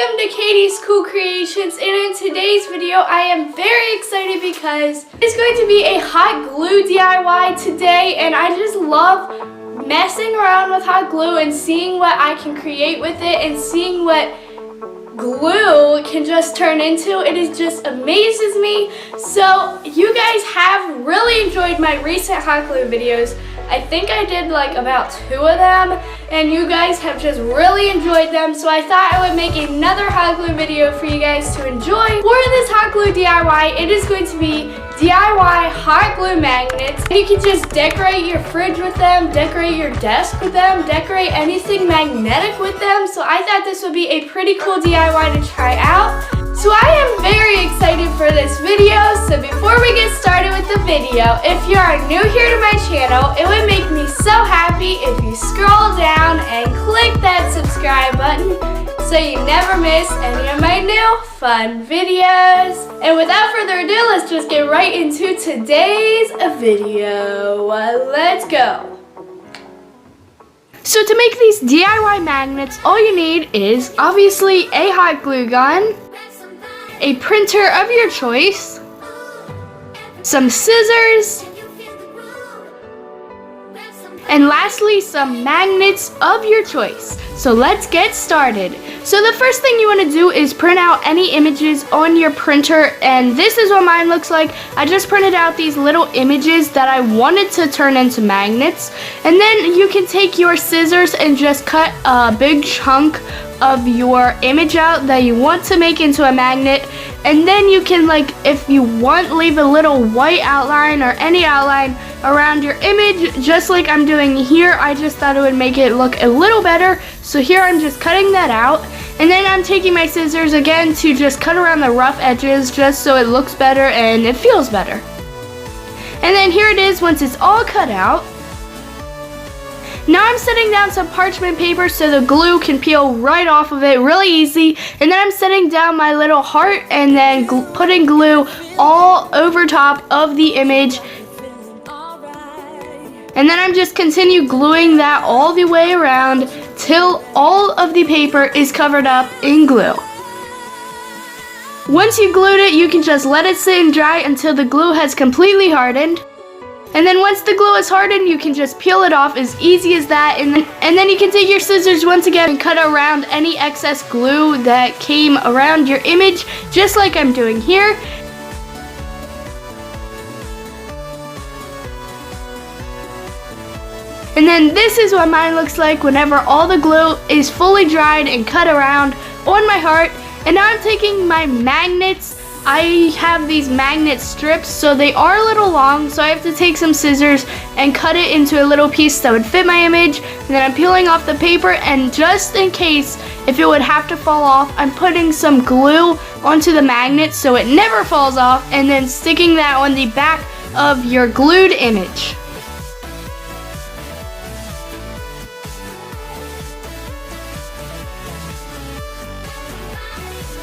Welcome to Katie's Cool Creations, and in today's video I am very excited because it's going to be a hot glue DIY today, and I just love messing around with hot glue and seeing what I can create with it and seeing what glue can just turn into. It just amazes me. So you guys have really enjoyed my recent hot glue videos. I think I did like about 2 of them, and you guys have just really enjoyed them, so I thought I would make another hot glue video for you guys to enjoy. For this hot glue DIY, it is going to be DIY hot glue magnets. You can just decorate your fridge with them, decorate your desk with them, decorate anything magnetic with them, so I thought this would be a pretty cool DIY to try out. So I am very excited for this video, so before we get started with the video, if you are new here to my channel, it would make me so happy if you scroll down and click that subscribe button so you never miss any of my new fun videos. And without further ado, let's just get right into today's video. Let's go. So to make these DIY magnets, all you need is obviously a hot glue gun, a printer of your choice, some scissors, and lastly some magnets of your choice. So let's get started. So the first thing you want to do is print out any images on your printer, and this is what mine looks like. I just printed out these little images that I wanted to turn into magnets, and then you can take your scissors and just cut a big chunk of your image out that you want to make into a magnet, and then you can, like, if you want, leave a little white outline or any outline around your image, just like I'm doing here. I just thought it would make it look a little better, so here I'm just cutting that out, and then I'm taking my scissors again to just cut around the rough edges just so it looks better and it feels better. And then here it is once it's all cut out. Now I'm setting down some parchment paper so the glue can peel right off of it really easy, and then I'm setting down my little heart and then putting glue all over top of the image, and then I'm just continue gluing that all the way around till all of the paper is covered up in glue. Once you glued it, you can just let it sit and dry until the glue has completely hardened. And then once the glue is hardened, you can just peel it off as easy as that. And then you can take your scissors once again and cut around any excess glue that came around your image, just like I'm doing here. And then this is what mine looks like whenever all the glue is fully dried and cut around on my heart. And now I'm taking my magnets. I have these magnet strips, so they are a little long, so I have to take some scissors and cut it into a little piece that would fit my image. And then I'm peeling off the paper, and just in case if it would have to fall off, I'm putting some glue onto the magnet so it never falls off, and then sticking that on the back of your glued image.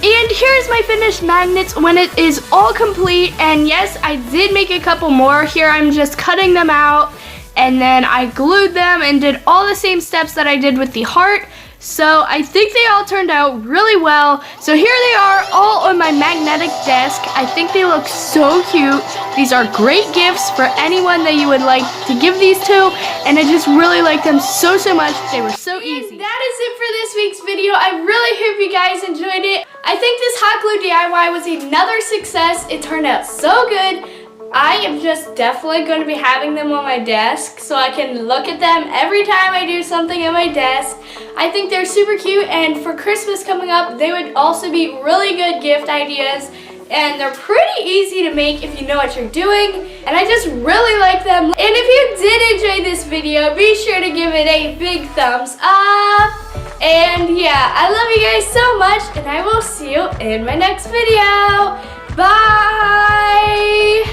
And here's my finished magnets when it is all complete. And yes, I did make a couple more. Here I'm just cutting them out, and then I glued them and did all the same steps that I did with the heart. So I think they all turned out really well. So here they are all on my magnetic desk. I think they look so cute. These are great gifts for anyone that you would like to give these to, and I just really like them so much. They were so easy. And that is it for this week's video. I really hope you guys enjoyed it. I think this hot glue DIY was another success. It turned out so good. I am just definitely going to be having them on my desk so I can look at them every time I do something on my desk. I think they're super cute, and for Christmas coming up, they would also be really good gift ideas, and they're pretty easy to make if you know what you're doing, and I just really like them. And if you did enjoy this video, be sure to give it a big thumbs up. And yeah, I love you guys so much, and I will see you in my next video. Bye!